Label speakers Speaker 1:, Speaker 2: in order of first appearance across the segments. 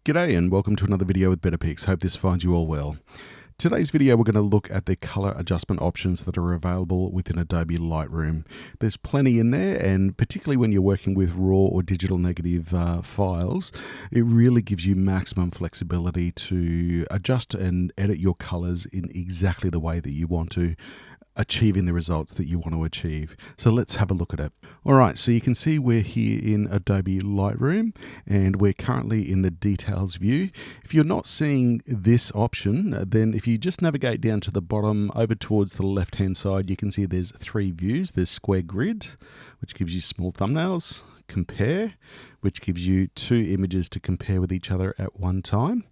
Speaker 1: G'day and welcome to another video with BetterPix. Hope this finds you all well. Today's video we're going to look at the color adjustment options that are available within Adobe Lightroom. There's plenty in there, and particularly when you're working with raw or digital negative files, it really gives you maximum flexibility to adjust and edit your colors in exactly the way that you want to, achieving the results that you want to achieve. So let's have a look at it. All right, so you can see we're here in Adobe Lightroom and we're currently in the details view. If you're not seeing this option, then if you just navigate down to the bottom over towards the left hand side, you can see there's three views. There's square grid, which gives you small thumbnails, compare, which gives you two images to compare with each other at one time,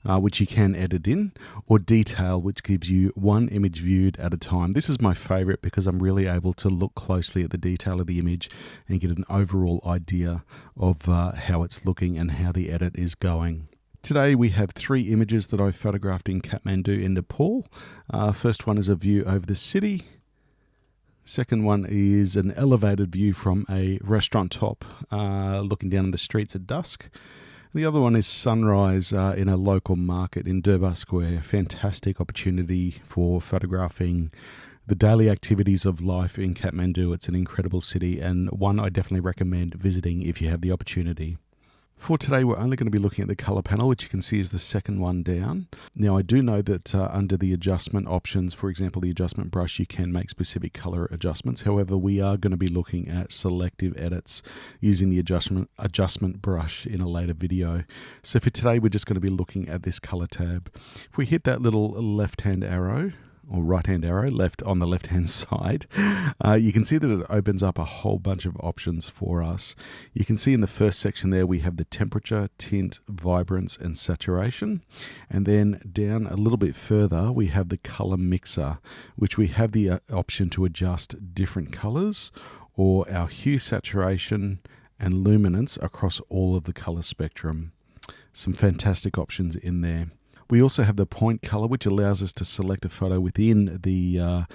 Speaker 1: which you can edit in, or detail, which gives you one image viewed at a time. This is my favorite because I'm really able to look closely at the detail of the image and get an overall idea of how it's looking and how the edit is going. Today we have three images that I photographed in Kathmandu in Nepal. First one is a view over the city. Second one is an elevated view from a restaurant top looking down the streets at dusk. The other one is sunrise in a local market in Durbar Square. Fantastic opportunity for photographing the daily activities of life in Kathmandu. It's an incredible city and one I definitely recommend visiting if you have the opportunity. For today, we're only going to be looking at the color panel, which you can see is the second one down. Now, I do know that under the adjustment options, for example, the adjustment brush, you can make specific color adjustments. However, we are going to be looking at selective edits using the adjustment brush in a later video. So for today, we're just going to be looking at this color tab. If we hit that little left-hand arrow, or right-hand arrow, left on the left-hand side, you can see that it opens up a whole bunch of options for us. You can see in the first section there, we have the temperature, tint, vibrance, and saturation. And then down a little bit further, we have the color mixer, which we have the option to adjust different colors or our hue, saturation, and luminance across all of the color spectrum. Some fantastic options in there. We also have the point color, which allows us to select a photo within the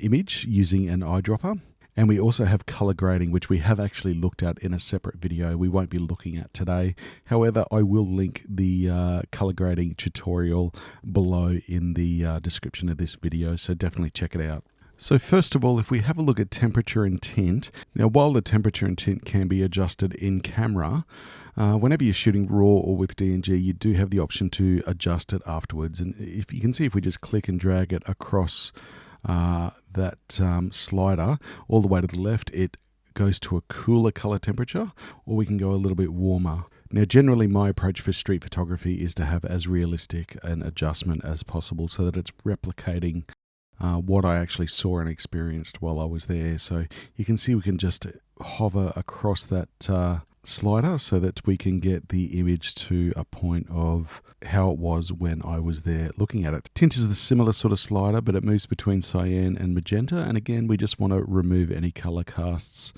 Speaker 1: image using an eyedropper. And we also have color grading, which we have actually looked at in a separate video we won't be looking at today. However, I will link the color grading tutorial below in the description of this video, so definitely check it out. So first of all, if we have a look at temperature and tint, now while the temperature and tint can be adjusted in camera, whenever you're shooting RAW or with DNG, you do have the option to adjust it afterwards. And if you can see, if we just click and drag it across that slider all the way to the left, it goes to a cooler color temperature, or we can go a little bit warmer. Now, generally, my approach for street photography is to have as realistic an adjustment as possible so that it's replicating what I actually saw and experienced while I was there. So you can see we can just hover across that slider so that we can get the image to a point of how it was when I was there looking at it. Tint is the similar sort of slider, but it moves between cyan and magenta. And again, we just want to remove any color casts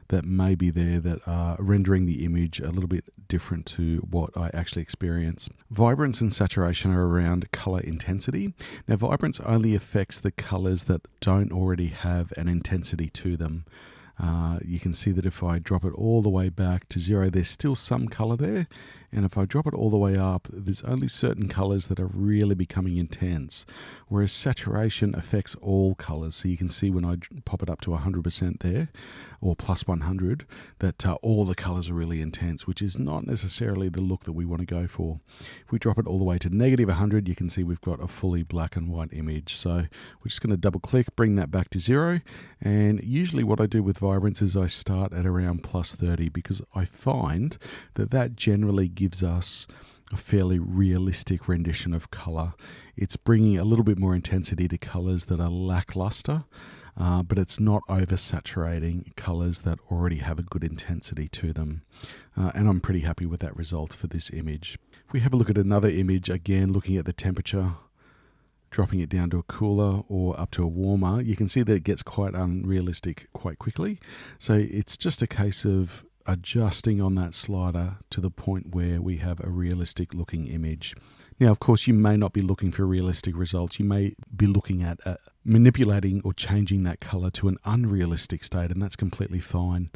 Speaker 1: that may be there that are rendering the image a little bit different to what I actually experience. Vibrance and saturation are around color intensity. Now, vibrance only affects the colors that don't already have an intensity to them. You can see that if I drop it all the way back to 0, there's still some color there. And if I drop it all the way up, there's only certain colors that are really becoming intense. Whereas saturation affects all colors. So you can see when I pop it up to 100% there, or plus 100, that all the colors are really intense, which is not necessarily the look that we want to go for. If we drop it all the way to negative 100, you can see we've got a fully black and white image. So we're just going to double click, bring that back to 0. And usually what I do with vibrance is I start at around plus 30 because I find that that generally gives us a fairly realistic rendition of color. It's bringing a little bit more intensity to colors that are lackluster, but it's not oversaturating colors that already have a good intensity to them. And I'm pretty happy with that result for this image. If we have a look at another image, again, looking at the temperature, dropping it down to a cooler or up to a warmer, you can see that it gets quite unrealistic quite quickly. So it's just a case of adjusting on that slider to the point where we have a realistic looking image. Now, of course, you may not be looking for realistic results. You may be looking at manipulating or changing that color to an unrealistic state, and that's completely fine.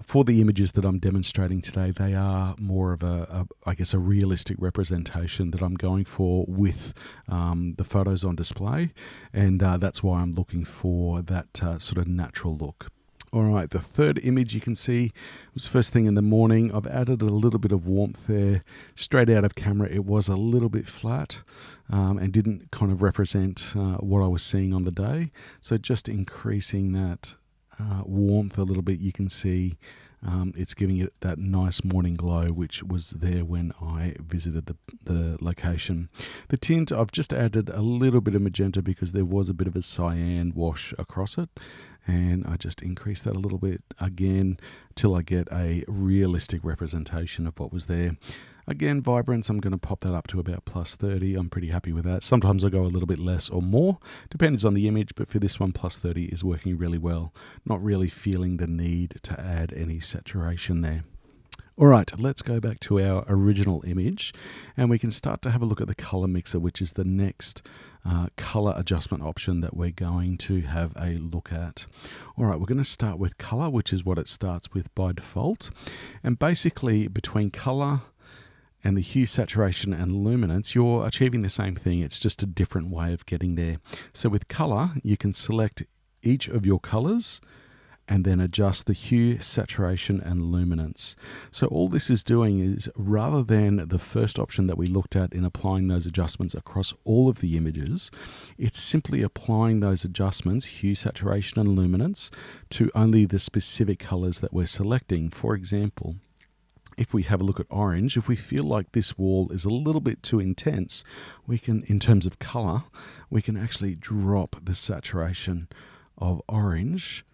Speaker 1: For the images that I'm demonstrating today, they are more of a realistic representation that I'm going for with the photos on display, and that's why I'm looking for that sort of natural look. All right, the third image you can see was first thing in the morning. I've added a little bit of warmth there. Straight out of camera, it was a little bit flat and didn't kind of represent what I was seeing on the day. So just increasing that warmth a little bit, you can see it's giving it that nice morning glow, which was there when I visited the location. The tint, I've just added a little bit of magenta because there was a bit of a cyan wash across it. And I just increase that a little bit again till I get a realistic representation of what was there. Again, vibrance, I'm going to pop that up to about plus 30. I'm pretty happy with that. Sometimes I go a little bit less or more, depends on the image, but for this one, plus 30 is working really well. Not really feeling the need to add any saturation there. All right, let's go back to our original image and we can start to have a look at the color mixer, which is the next color adjustment option that we're going to have a look at. All right, we're going to start with color, which is what it starts with by default. And basically between color and the hue, saturation, and luminance, you're achieving the same thing. It's just a different way of getting there. So with color, you can select each of your colors and then adjust the hue, saturation, and luminance. So all this is doing is, rather than the first option that we looked at in applying those adjustments across all of the images, it's simply applying those adjustments, hue, saturation, and luminance, to only the specific colors that we're selecting. For example, if we have a look at orange, if we feel like this wall is a little bit too intense, we can, in terms of color, we can actually drop the saturation of orange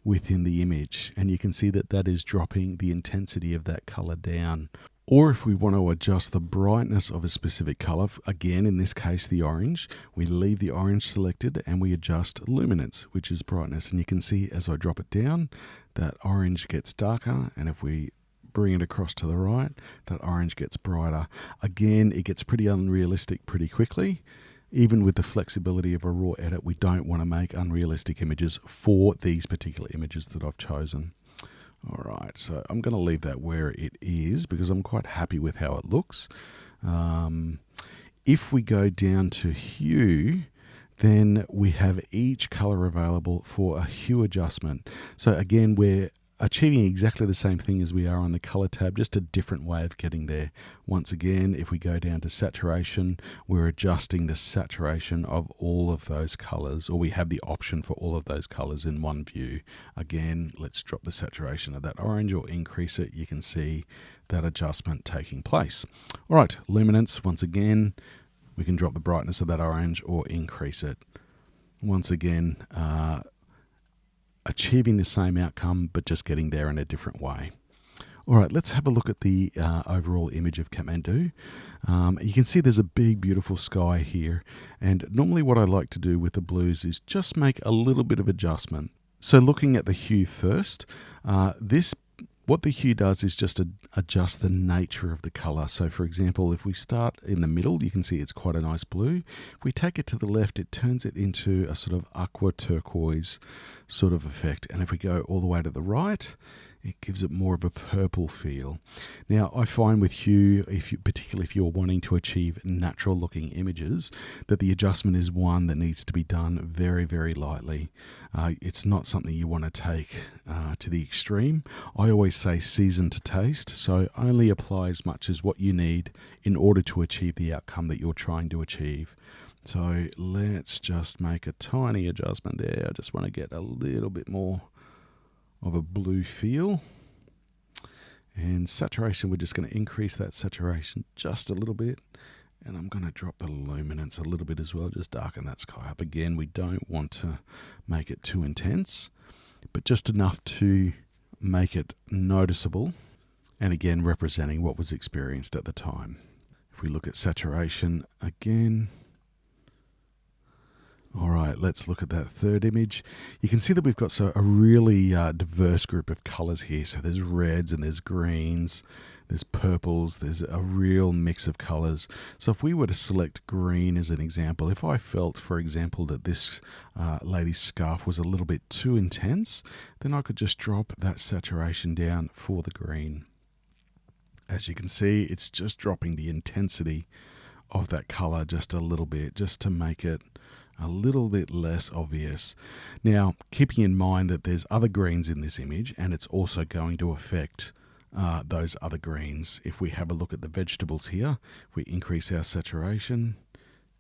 Speaker 1: within the image, and you can see that that is dropping the intensity of that color down. Or if we want to adjust the brightness of a specific color, again in this case the orange, we leave the orange selected and we adjust luminance, which is brightness, and you can see as I drop it down that orange gets darker, and if we bring it across to the right, that orange gets brighter. Again, it gets pretty unrealistic pretty quickly. Even with the flexibility of a raw edit, we don't want to make unrealistic images for these particular images that I've chosen. All right, so I'm going to leave that where it is because I'm quite happy with how it looks. If we go down to hue, then we have each color available for a hue adjustment. So again, we're achieving exactly the same thing as we are on the color tab, just a different way of getting there. Once again, if we go down to saturation, we're adjusting the saturation of all of those colors, or we have the option for all of those colors in one view. Again, let's drop the saturation of that orange or increase it. You can see that adjustment taking place. All right, luminance, once again, we can drop the brightness of that orange or increase it. Once again, achieving the same outcome, but just getting there in a different way. All right, let's have a look at the overall image of Kathmandu. You can see there's a big, beautiful sky here. And normally what I like to do with the blues is just make a little bit of adjustment. So looking at the hue first, what the hue does is just adjust the nature of the color. So for example, if we start in the middle, you can see it's quite a nice blue. If we take it to the left, it turns it into a sort of aqua turquoise sort of effect. And if we go all the way to the right, it gives it more of a purple feel. Now, I find with hue, particularly if you're wanting to achieve natural looking images, that the adjustment is one that needs to be done very, very lightly. It's not something you want to take to the extreme. I always say season to taste, so only apply as much as what you need in order to achieve the outcome that you're trying to achieve. So let's just make a tiny adjustment there. I just want to get a little bit more of a blue feel. And saturation, we're just going to increase that saturation just a little bit. And I'm going to drop the luminance a little bit as well, just darken that sky up. Again, we don't want to make it too intense, but just enough to make it noticeable. And again, representing what was experienced at the time. If we look at saturation again, All right, let's look at that third image. You can see that we've got a really diverse group of colors here. So there's reds and there's greens, there's purples, there's a real mix of colors. So if we were to select green as an example, if I felt, for example, that this lady's scarf was a little bit too intense, then I could just drop that saturation down for the green. As you can see, it's just dropping the intensity of that color just a little bit, just to make it a little bit less obvious. Now, keeping in mind that there's other greens in this image, and it's also going to affect those other greens. If we have a look at the vegetables here, if we increase our saturation,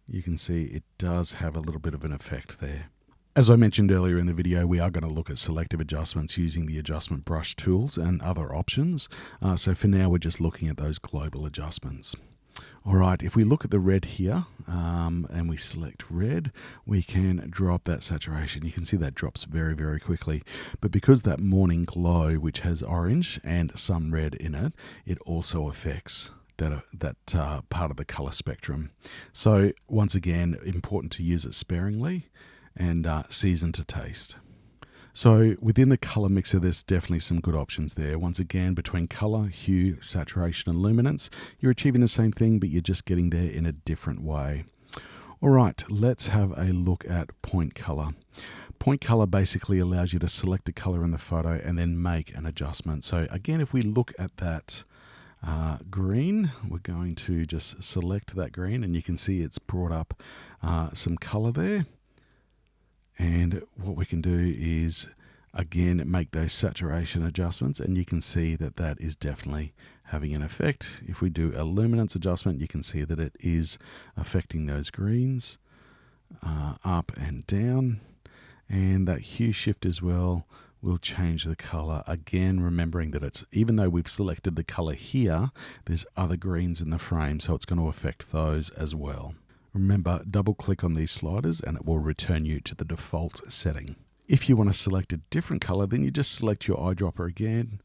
Speaker 1: you can see it does have a little bit of an effect there. As I mentioned earlier in the video, we are going to look at selective adjustments using the adjustment brush tools and other options. So for now, we're just looking at those global adjustments. All right, if we look at the red here and we select red, we can drop that saturation. You can see that drops very, very quickly. But because that morning glow, which has orange and some red in it, it also affects that part of the color spectrum. So once again, important to use it sparingly and season to taste. So within the color mixer, there's definitely some good options there. Once again, between color, hue, saturation, and luminance, you're achieving the same thing, but you're just getting there in a different way. All right, let's have a look at point color. Point color basically allows you to select a color in the photo and then make an adjustment. So again, if we look at that green, we're going to just select that green, and you can see it's brought up some color there. And what we can do is, again, make those saturation adjustments, and you can see that that is definitely having an effect. If we do a luminance adjustment, you can see that it is affecting those greens up and down. And that hue shift as well will change the color. Again, remembering that it's, even though we've selected the color here, there's other greens in the frame, so it's going to affect those as well. Remember, double click on these sliders and it will return you to the default setting. If you want to select a different color, then you just select your eyedropper again,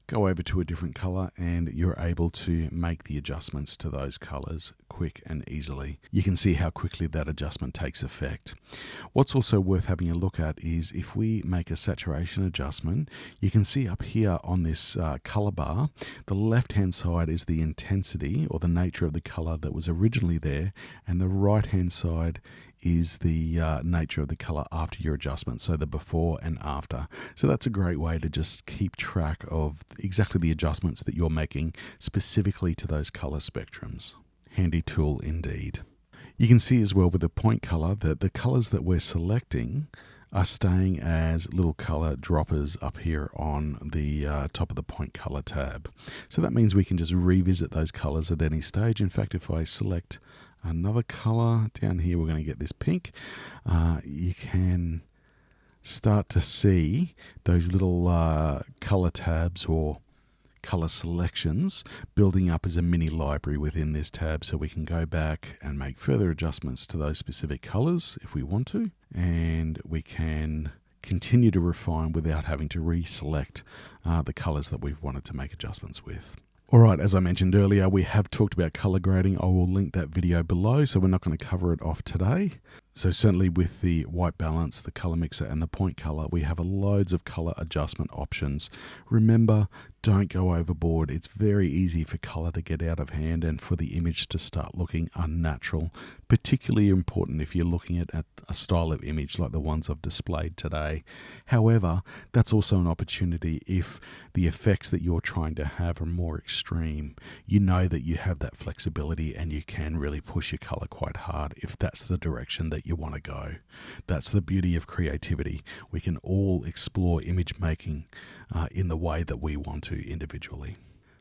Speaker 1: go over to a different color, and you're able to make the adjustments to those colors quick and easily. You can see how quickly that adjustment takes effect. What's also worth having a look at is if we make a saturation adjustment, you can see up here on this color bar, the left-hand side is the intensity or the nature of the color that was originally there, and the right-hand side is the nature of the color after your adjustment, so the before and after. So that's a great way to just keep track of exactly the adjustments that you're making specifically to those color spectrums. Handy tool indeed. You can see as well with the point color that the colors that we're selecting are staying as little color droppers up here on the top of the point color tab. So that means we can just revisit those colors at any stage. In fact, if I select another color down here, we're going to get this pink. You can start to see those little color tabs or color selections building up as a mini library within this tab, so we can go back and make further adjustments to those specific colors if we want to, and we can continue to refine without having to reselect the colors that we've wanted to make adjustments with. All right, as I mentioned earlier, we have talked about color grading. I will link that video below, so we're not going to cover it off today. So certainly with the white balance, the color mixer, and the point color, we have loads of color adjustment options. Remember, don't go overboard. It's very easy for color to get out of hand and for the image to start looking unnatural. Particularly important if you're looking at a style of image like the ones I've displayed today. However, that's also an opportunity if the effects that you're trying to have are more extreme. You know that you have that flexibility and you can really push your color quite hard if that's the direction that you want to go. That's the beauty of creativity. We can all explore image making in the way that we want to individually.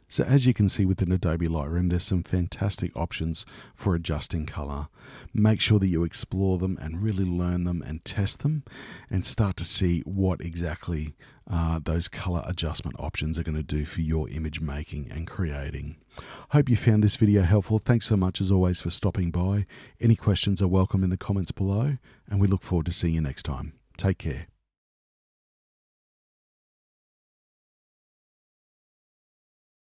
Speaker 1: So as you can see within Adobe Lightroom, there's some fantastic options for adjusting color. Make sure that you explore them and really learn them and test them and start to see what exactly those color adjustment options are going to do for your image making and creating. Hope you found this video helpful. Thanks so much as always for stopping by. Any questions are welcome in the comments below, and we look forward to seeing you next time. Take care.